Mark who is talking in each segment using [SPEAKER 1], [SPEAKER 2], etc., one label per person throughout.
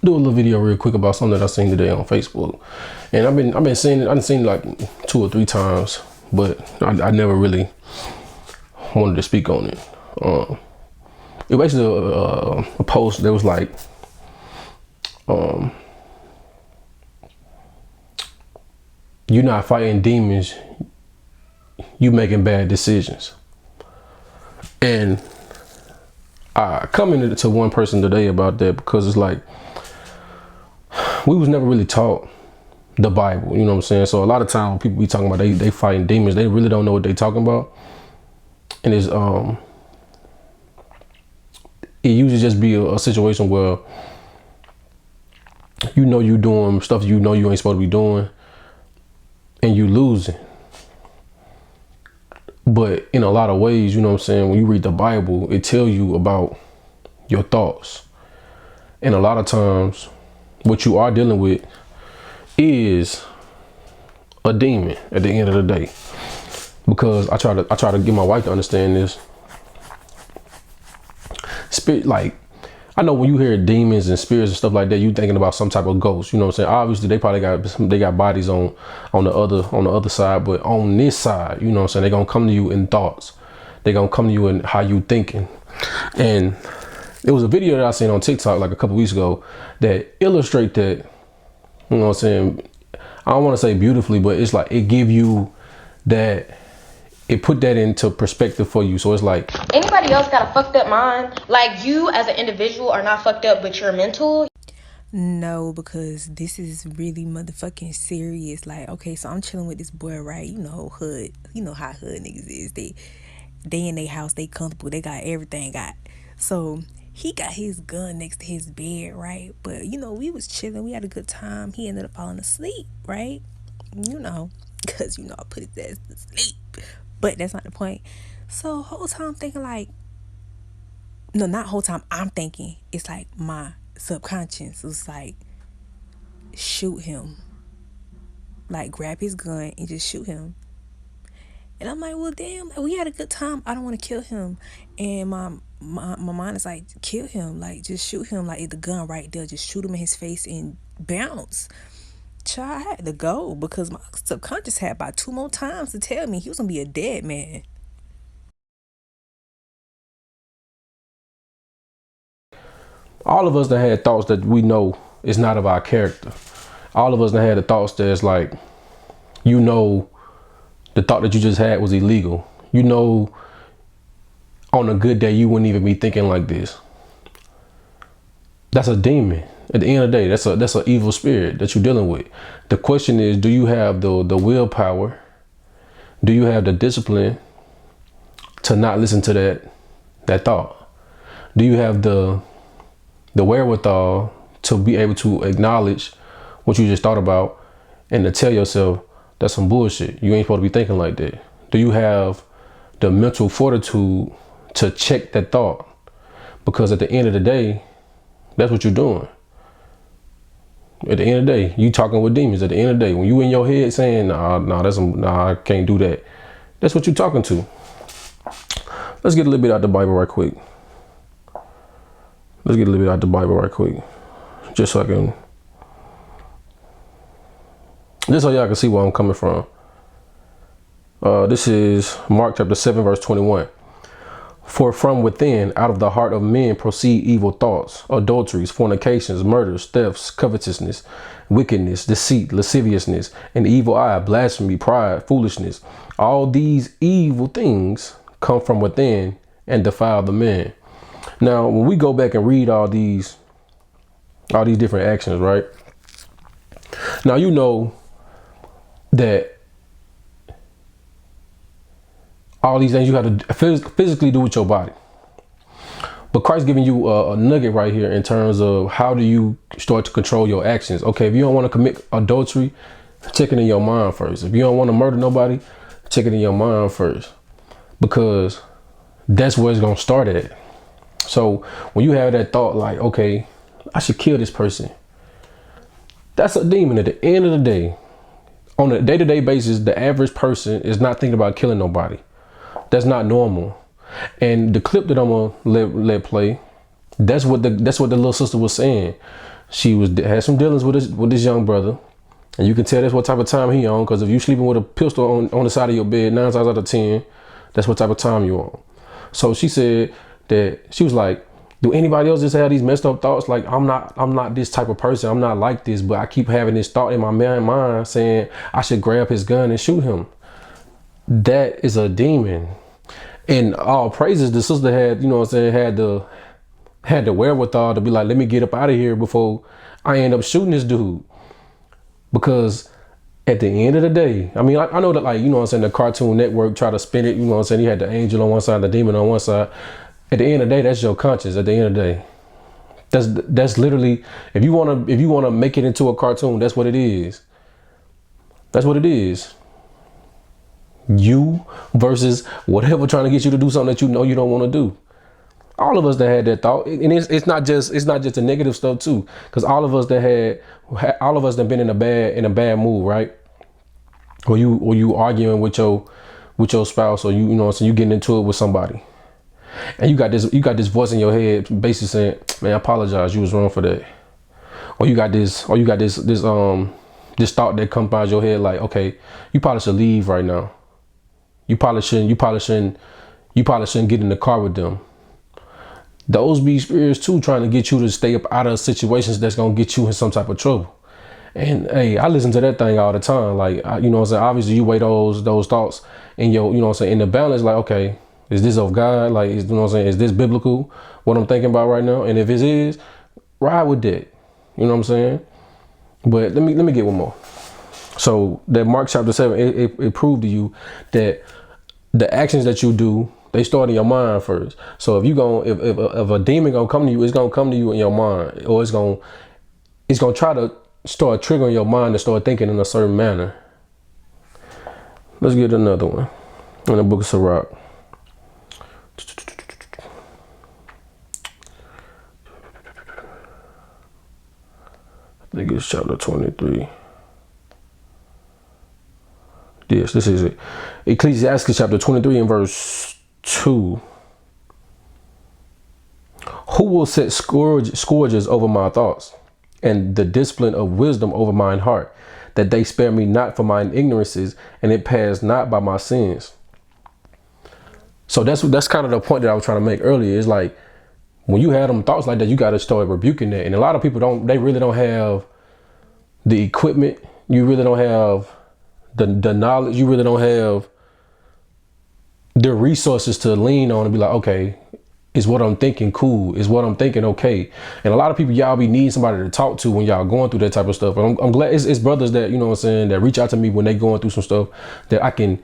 [SPEAKER 1] do a little video real quick about something that I seen today on Facebook, and I've been seeing it. I've seen it like 2 or 3 times, but I never really wanted to speak on it. It was basically a post that was like, you're not fighting demons, you making bad decisions. And I commented to one person today about that because it's like, we was never really taught the Bible, you know what I'm saying? So a lot of time when people be talking about they fighting demons, they really don't know what they talking about. And it's it usually just be a situation where you know you doing stuff you know you ain't supposed to be doing and you losing. But in a lot of ways, you know what I'm saying, when you read the Bible, it tells you about your thoughts. And a lot of times what you are dealing with is a demon at the end of the day. Because I try to get my wife to understand this. Spirit, like, I know when you hear demons and spirits and stuff like that, you thinking about some type of ghost, you know what I'm saying? Obviously they probably got bodies on the other side, but on this side, you know what I'm saying, they're gonna come to you in thoughts. They're gonna come to you in how you thinking. And there was a video that I seen on TikTok like a couple weeks ago that illustrate that, you know what I'm saying, I don't want to say beautifully, but it's like it give you that, it put that into perspective for you. So it's like,
[SPEAKER 2] anybody else got a fucked up mind? Like, you as an individual are not fucked up, but you're mental?
[SPEAKER 3] No, because this is really motherfucking serious. Like, okay, so I'm chilling with this boy, right? You know, hood. You know how hood niggas is. They in their house, they comfortable, they got everything got. So he got his gun next to his bed, right? But you know, we was chilling, we had a good time. He ended up falling asleep, right? You know, because you know I put his ass to sleep. But that's not the point. So whole time thinking like, no, not whole time, I'm thinking, it's like my subconscious was like, shoot him. Like, grab his gun and just shoot him. And I'm like, well, damn, like, we had a good time. I don't want to kill him. And my mind is like, kill him. Like, just shoot him. Like, the gun right there. Just shoot him in his face and bounce. Child, I had to go because my subconscious had about 2 more times to tell me he was going to be a dead man.
[SPEAKER 1] all of us that had thoughts that we know is not of our character. All of us that had the thoughts that's like, you know, the thought that you just had was illegal. You know, on a good day, you wouldn't even be thinking like this. That's a demon. At the end of the day, that's an evil spirit that you're dealing with. The question is, do you have the willpower? Do you have the discipline to not listen to that thought? Do you have the wherewithal to be able to acknowledge what you just thought about and to tell yourself that's some bullshit? You ain't supposed to be thinking like that. Do you have the mental fortitude to check that thought? Because at the end of the day, that's what you're doing. At the end of the day, you talking with demons. At the end of the day, when you in your head saying, nah, I can't do that. That's what you're talking to. Let's get a little bit out the Bible right quick. Just so y'all can see where I'm coming from. This is Mark chapter 7, verse 21. For from within, out of the heart of men, proceed evil thoughts, adulteries, fornications, murders, thefts, covetousness, wickedness, deceit, lasciviousness, an evil eye, blasphemy, pride, foolishness. All these evil things come from within and defile the man. Now, when we go back and read all these different actions, right? Now, you know that all these things you have to physically do with your body. But Christ giving you a nugget right here in terms of how do you start to control your actions. Okay, if you don't want to commit adultery, check it in your mind first. If you don't want to murder nobody, check it in your mind first. Because that's where it's going to start at. So when you have that thought like, okay, I should kill this person, that's a demon. At the end of the day, on a day-to-day basis, the average person is not thinking about killing nobody. That's not normal. And the clip that I'm gonna let play, that's what the little sister was saying. She had some dealings with this young brother. And you can tell that's what type of time he on, because if you sleeping with a pistol on the side of your bed, 9 times out of 10, that's what type of time you on. So she said that she was like, do anybody else just have these messed up thoughts? Like, I'm not this type of person. I'm not like this, but I keep having this thought in my mind saying I should grab his gun and shoot him. That is a demon. And all praises, the sister had, you know what I'm saying, had the wherewithal to be like, let me get up out of here before I end up shooting this dude. Because at the end of the day, I mean, I know that, like, you know what I'm saying, the Cartoon Network try to spin it, you know what I'm saying, you had the angel on one side, the demon on one side. At the end of the day, that's your conscience. At the end of the day, that's literally, if you wanna make it into a cartoon, that's what it is. That's what it is. You versus whatever trying to get you to do something that you know you don't want to do. All of us that had that thought, and it's not just the negative stuff too, because all of us that been in a bad mood, right? Or you arguing with your spouse, or you know, so you getting into it with somebody, and you got this voice in your head basically saying, man, I apologize, you was wrong for that. Or you got this thought that comes by your head like, okay, you probably should leave right now. You probably shouldn't get in the car with them. Those be spirits too, trying to get you to stay up out of situations that's gonna get you in some type of trouble. And hey, I listen to that thing all the time. Like, you know what I'm saying? Obviously you weigh those thoughts in your, you know what I'm saying, in the balance, like, okay, is this of God? Like, you know what I'm saying? Is this biblical, what I'm thinking about right now? And if it is, ride with that. You know what I'm saying? But let me get one more. So that Mark chapter 7, it proved to you that the actions that you do, they start in your mind first. So if a demon gonna come to you, it's gonna come to you in your mind, or it's gonna try to start triggering your mind to start thinking in a certain manner. Let's get another one in the book of Sirach. I think it's chapter 23. Yes, this is it. Ecclesiastes chapter 23 and verse 2. Who will set scourges over my thoughts, and the discipline of wisdom over mine heart, that they spare me not for mine ignorances, and it pass not by my sins? So that's kind of the point that I was trying to make earlier. Is like, when you have them thoughts like that, you got to start rebuking that. And a lot of people really don't have the equipment. You really don't have the knowledge. You really don't have the resources to lean on and be like, okay, is what I'm thinking cool? Is what I'm thinking okay? And a lot of people, y'all be needing somebody to talk to when y'all going through that type of stuff. And I'm glad it's brothers that, you know what I'm saying, that reach out to me when they going through some stuff that I can,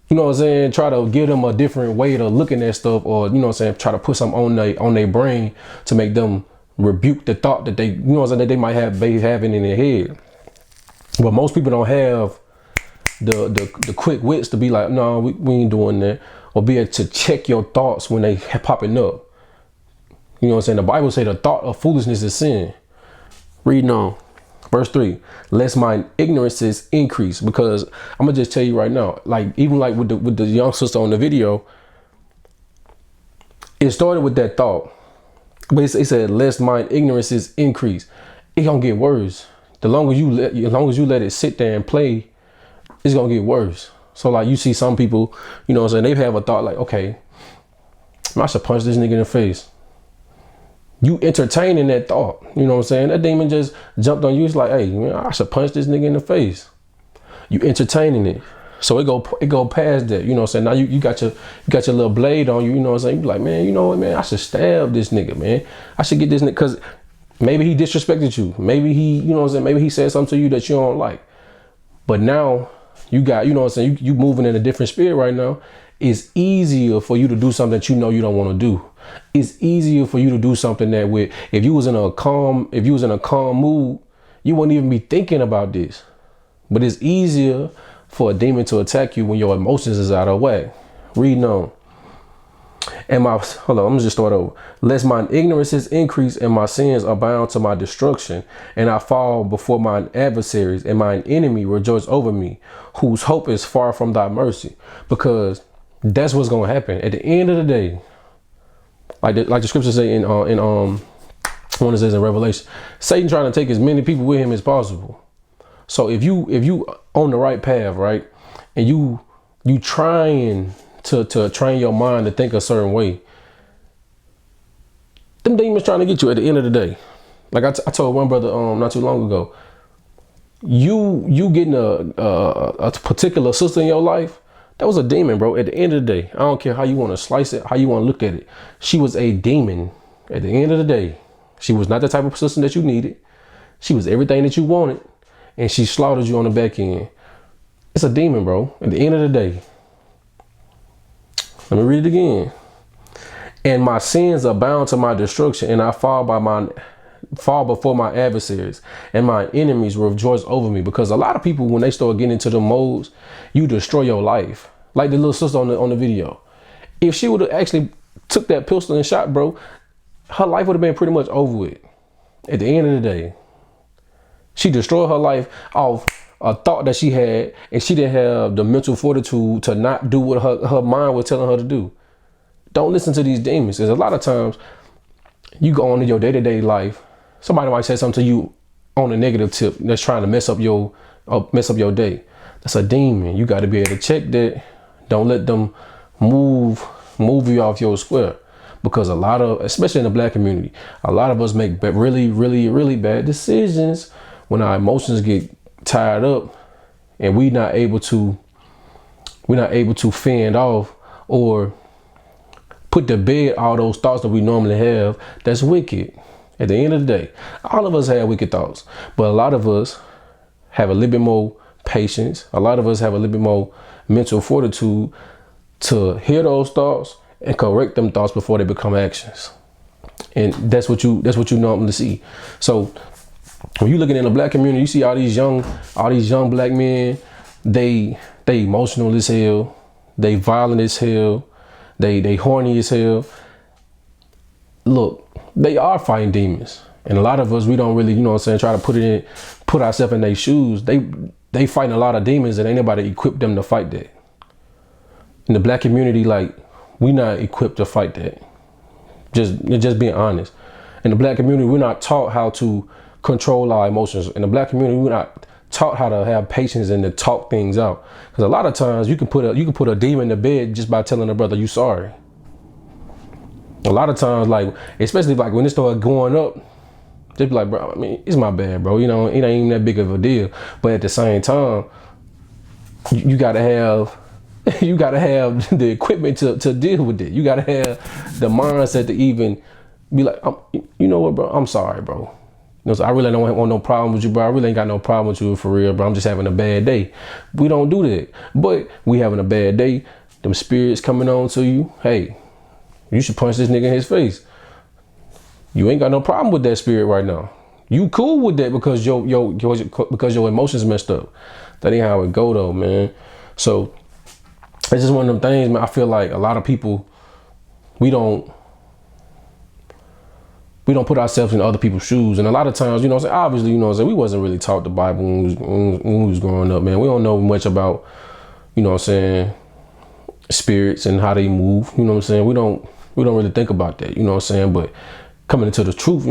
[SPEAKER 1] you know what I'm saying, try to give them a different way to looking at stuff, or, you know what I'm saying, try to put something on their brain to make them rebuke the thought that they, you know what I'm saying, that they might have having in their head. But most people don't have the quick wits to be like, no, we ain't doing that, or be able to check your thoughts when they popping up. You know what I'm saying? The Bible say the thought of foolishness is sin. Reading on. Verse 3, lest mine ignorances increase. Because I'm gonna just tell you right now, like, even like with the young sister on the video, it started with that thought, but it said lest mine ignorances increase. It gonna get worse. The longer you let it sit there and play, it's gonna get worse. So like, you see some people, you know what I'm saying, they have a thought like, okay, I should punch this nigga in the face. You entertaining that thought, you know what I'm saying? That demon just jumped on you. It's like, hey, man, I should punch this nigga in the face. You entertaining it. So it go past that, you know what I'm saying? Now you got your little blade on you, you know what I'm saying? You be like, man, you know what, man, I should stab this nigga, man. I should get this nigga, because maybe he disrespected you. Maybe he, you know what I'm saying, maybe he said something to you that you don't like. But now you got, you know what I'm saying, you moving in a different spirit right now. It's easier for you to do something that you know you don't want to do. It's easier for you to do something that if you was in a calm mood, you wouldn't even be thinking about this. But it's easier for a demon to attack you when your emotions is out of whack. Reading on. Hold on, I'm gonna just start over. Lest mine ignorances increase and my sins are bound to my destruction, and I fall before mine adversaries, and mine enemy rejoice over me, whose hope is far from thy mercy. Because that's what's gonna happen at the end of the day. Like the scriptures say in When it says in Revelation, Satan trying to take as many people with him as possible. So if you on the right path, right, and you trying to train your mind to think a certain way, them demons trying to get you at the end of the day. Like I told one brother not too long ago, you getting a particular sister in your life, that was a demon, bro. At the end of the day, I don't care how you want to slice it, how you want to look at it. She was a demon. At the end of the day, she was not the type of sister that you needed. She was everything that you wanted, and she slaughtered you on the back end. It's a demon, bro. At the end of the day. Let me read it again. And my sins are bound to my destruction, and I fall before my adversaries, and my enemies rejoice over me. Because a lot of people, when they start getting into the modes, you destroy your life. Like the little sister on the video. If she would have actually took that pistol and shot, bro, her life would have been pretty much over with. At the end of the day, she destroyed her life off a thought that she had, and she didn't have the mental fortitude to not do what her mind was telling her to do. Don't listen to these demons. Because a lot of times you go on in your day-to-day life, somebody might say something to you on a negative tip that's trying to mess up your day. That's a demon. You got to be able to check that. Don't let them move you off your square. Because a lot of, especially in the black community, a lot of us make really, really, really bad decisions when our emotions get tied up and we're not able to fend off or put to bed all those thoughts that we normally have. That's wicked. At the end of the day, all of us have wicked thoughts, but a lot of us have a little bit more patience. A lot of us have a little bit more mental fortitude to hear those thoughts and correct them thoughts before they become actions. And that's what you normally see. So when you're looking in the black community, you see all these young black men, they emotional as hell, they violent as hell, they horny as hell. Look, they are fighting demons. And a lot of us, we don't really, try to put ourselves in their shoes. They fighting a lot of demons and ain't nobody equipped them to fight that. In the black community, like, we not equipped to fight that. Just being honest. In the black community, we're not taught how to control our emotions. In the black community, we're not taught how to have patience and to talk things out. Because a lot of times you can put a demon to bed just by telling a brother you sorry. A lot of times, like, especially like when it started going up, they be like, bro, I mean, it's my bad, bro. It ain't even that big of a deal. But at the same time, you gotta have the equipment to deal with it. You gotta have the mindset to even be like, you know what, bro? I'm sorry, bro. So I really don't want no problem with you, bro. I really ain't got no problem with you for real, bro. I'm just having a bad day. We don't do that. But we having a bad day. Them spirits coming on to you. Hey, you should punch this nigga in his face. You ain't got no problem with that spirit right now. You cool with that because your emotions messed up. That ain't how it go though, man. So it's just one of them things, man. I feel like a lot of people, we don't put ourselves in other people's shoes. And a lot of times, obviously, we wasn't really taught the Bible when we was growing up, man. We don't know much about, spirits and how they move. We don't really think about that, But coming into the truth,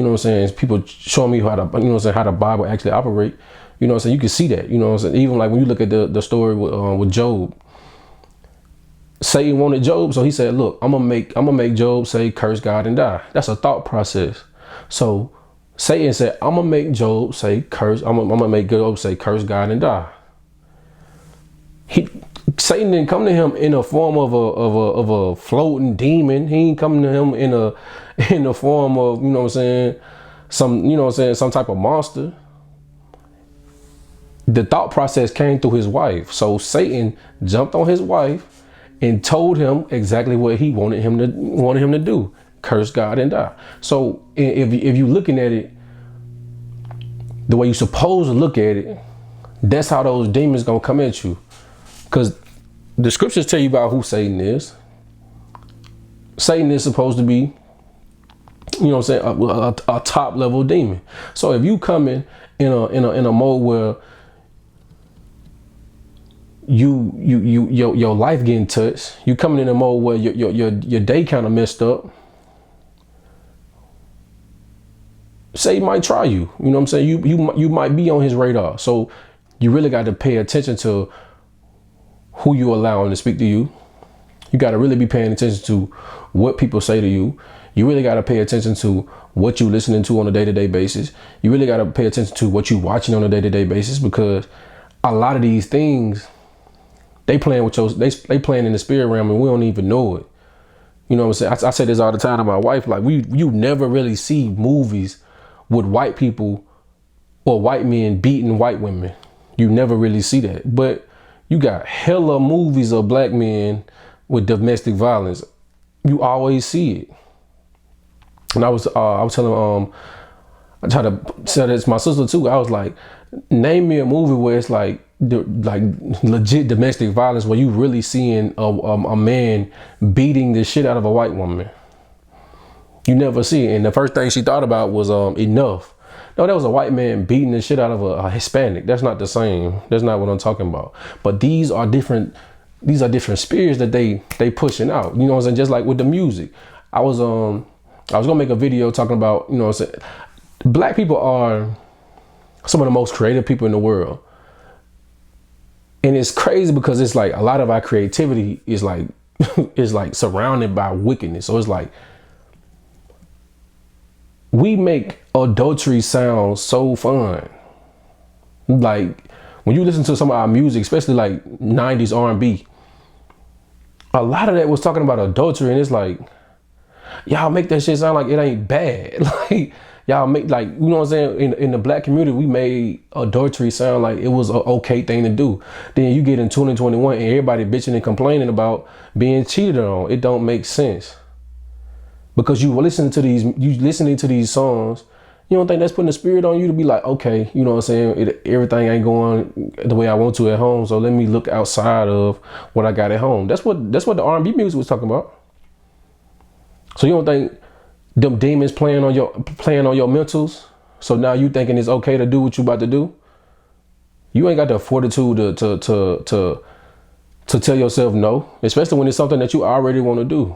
[SPEAKER 1] people showing me how how the Bible actually operate, you can see that, even like when you look at the story with Job. Satan wanted Job, so he said, look, I'm gonna make Job say curse God and die. That's a thought process. So Satan said, I'm gonna make Job say curse God and die. Satan didn't come to him in a form of a floating demon. He ain't coming to him in the form of, some type of monster. The thought process came through his wife. So Satan jumped on his wife and told him exactly what he wanted him to do. Curse God and die. So if you looking at it the way you supposed to look at it, that's how those demons gonna come at you. Because the scriptures tell you about who Satan is. Satan is supposed to be, a top level demon. So if you come in a mode where your life getting touched, you coming in a mode where your day kind of messed up, say he might try you. You know what I'm saying? You might be on his radar. So you really got to pay attention to who you allowing to speak to you. You got to really be paying attention to what people say to you. You really got to pay attention to what you listening to on a day-to-day basis. You really got to pay attention to what you watching on a day-to-day basis, because a lot of these things, they playing with they playing in the spirit realm and we don't even know it. You know what I'm saying? I say this all the time to my wife, like you never really see movies with white people or white men beating white women. You never really see that. But you got hella movies of black men with domestic violence. You always see it. And I was telling I tried to tell this to my sister too. I was like, name me a movie where it's like legit domestic violence, where you really seeing a man beating the shit out of a white woman. You never see it. And the first thing she thought about was Enough. No, that was a white man beating the shit out of a Hispanic. That's not the same. That's not what I'm talking about. But these are different spirits that they pushing out. You know what I'm saying? Just like with the music. I was gonna make a video talking about, you know what I'm saying, black people are some of the most creative people in the world. And it's crazy because it's like a lot of our creativity is like is like surrounded by wickedness. So it's like we make adultery sound so fun. Like when you listen to some of our music, especially like 90s R&B, a lot of that was talking about adultery, and it's like, y'all make that shit sound like it ain't bad. Like y'all make, like, you know what I'm saying? In the black community, we made adultery sound like it was an okay thing to do. Then you get in 2021 and everybody bitching and complaining about being cheated on. It don't make sense. Because you listening to these songs, you don't think that's putting the spirit on you to be like, okay, you know what I'm saying? Everything ain't going the way I want to at home, so let me look outside of what I got at home. That's what the R&B music was talking about. So you don't think them demons playing on your mentals? So now you thinking it's okay to do what you about to do? You ain't got the fortitude to tell yourself no, especially when it's something that you already want to do.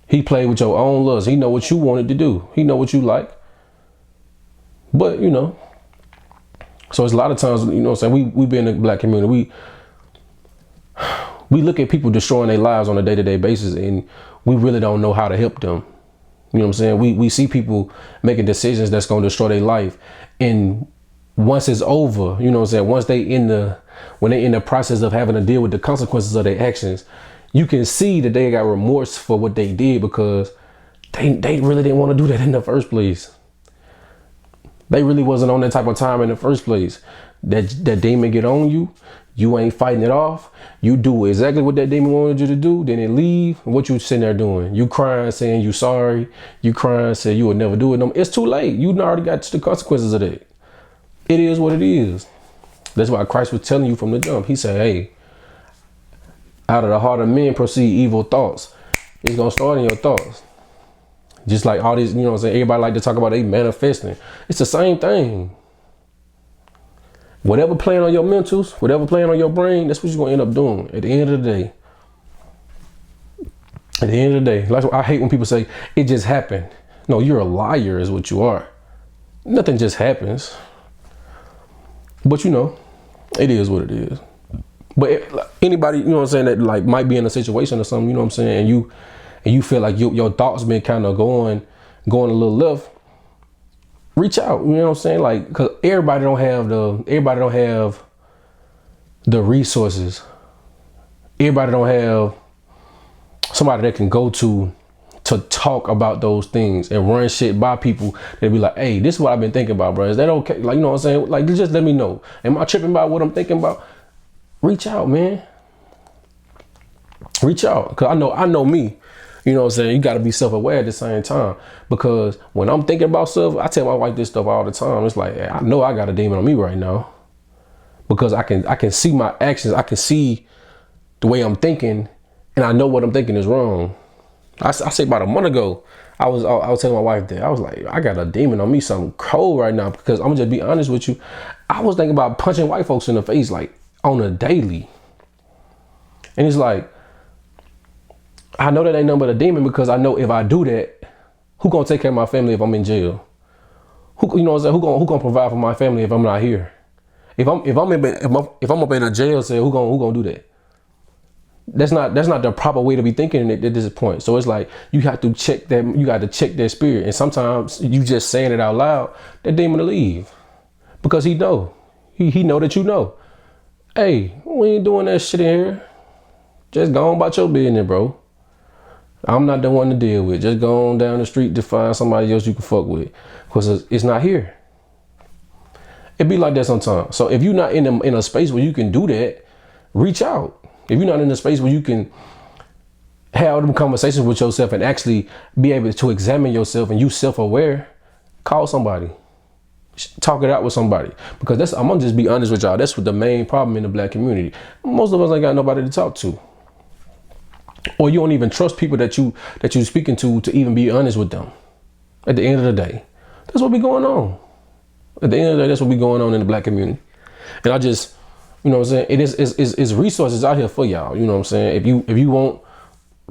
[SPEAKER 1] He played with your own lust. He know what you wanted to do. He know what you like. But, you know, so it's a lot of times, you know what I'm saying, we be in the black community, we look at people destroying their lives on a day-to-day basis, and we really don't know how to help them. You know what I'm saying? We see people making decisions that's going to destroy their life. And once it's over, you know what I'm saying, when they in the process of having to deal with the consequences of their actions, you can see that they got remorse for what they did, because they really didn't want to do that in the first place. They really wasn't on that type of time in the first place. That demon get on you, you ain't fighting it off. You do exactly what that demon wanted you to do, then it leave. What you sitting there doing? You crying, saying you sorry. You crying, saying you would never do it no more. It's too late. You already got the consequences of that. It is what it is. That's why Christ was telling you from the jump. He said, hey, out of the heart of men proceed evil thoughts. It's gonna start in your thoughts. Just like all these, you know what I'm saying, everybody like to talk about they manifesting. It's the same thing. Whatever playing on your mentals, whatever playing on your brain, that's what you're gonna end up doing at the end of the day. At the end of the day, that's why I hate when people say it just happened. No, you're a liar is what you are. Nothing just happens. But you know, it is what it is. But anybody, you know what I'm saying, that like might be in a situation or something, you know what I'm saying, and you feel like your thoughts been kind of going a little left, reach out, you know what I'm saying? Like, because everybody don't have the resources. Everybody don't have somebody that can go to talk about those things and run shit by people. They be like, hey, this is what I've been thinking about, bro. Is that okay? Like, you know what I'm saying? Like, just let me know. Am I tripping about what I'm thinking about? Reach out, man. Reach out. Because I know me. You know what I'm saying? You got to be self-aware at the same time. Because when I'm thinking about stuff, I tell my wife this stuff all the time. It's like, I know I got a demon on me right now. Because I can see my actions. I can see the way I'm thinking. And I know what I'm thinking is wrong. I say about a month ago, I was telling my wife that. I was like, I got a demon on me, something cold right now. Because I'm going to just be honest with you. I was thinking about punching white folks in the face, like, on a daily. And it's like, I know that ain't nothing but a demon, because I know if I do that, Who gonna take care of my family if I'm in jail? Who, you know what I'm saying? Who gonna provide for my family if I'm not here? If I'm up in a jail cell, who gonna do that? That's not the proper way to be thinking at this point. So it's like you have to check that. You got to check their spirit. And sometimes you just saying it out loud, that demon will leave because he know. He know that you know. Hey, we ain't doing that shit in here. Just go on about your business, bro. I'm not the one to deal with. Just go on down the street to find somebody else you can fuck with, because it's not here. It be like that sometimes. So if you're not in a space where you can do that, reach out. If you're not in a space where you can have them conversations with yourself and actually be able to examine yourself and you self-aware, call somebody. Talk it out with somebody. Because I'm gonna just be honest with y'all. That's what the main problem in the black community. Most of us ain't got nobody to talk to. Or you don't even trust people that you're speaking to even be honest with them. At the end of the day, that's what be going on. At the end of the day, that's what be going on in the black community. And I just, you know what I'm saying? It's resources out here for y'all. You know what I'm saying? If you want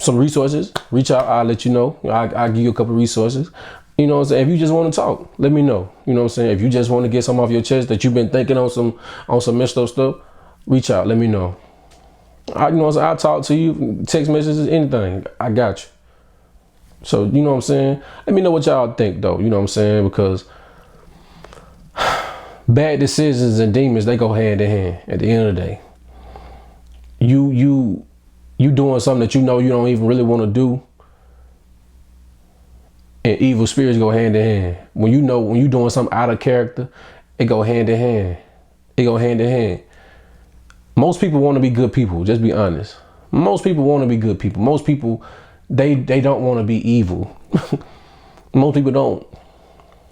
[SPEAKER 1] some resources, reach out. I'll let you know. I'll give you a couple of resources. You know what I'm saying? If you just want to talk, let me know. You know what I'm saying? If you just want to get something off your chest that you've been thinking on some messed up stuff, reach out. Let me know. You know what I'm saying? I'll talk to you, text messages, anything. I got you. So, you know what I'm saying? Let me know what y'all think, though. You know what I'm saying? Because bad decisions and demons, they go hand in hand at the end of the day. You doing something that you know you don't even really want to do, and evil spirits go hand in hand. When you're doing something out of character, it go hand in hand. It go hand in hand. Most people want to be good people. Just be honest. Most people want to be good people. Most people, they don't want to be evil. Most people don't.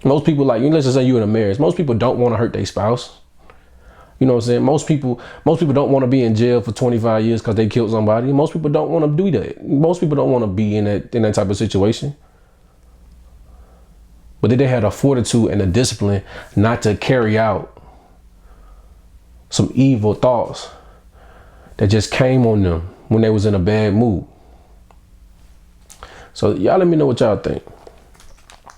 [SPEAKER 1] Most people, like, let's just say you're in a marriage. Most people don't want to hurt their spouse. You know what I'm saying? Most people don't want to be in jail for 25 years because they killed somebody. Most people don't want to do that. Most people don't want to be in that type of situation. But they had a fortitude and a discipline not to carry out some evil thoughts that just came on them when they was in a bad mood. So y'all let me know what y'all think.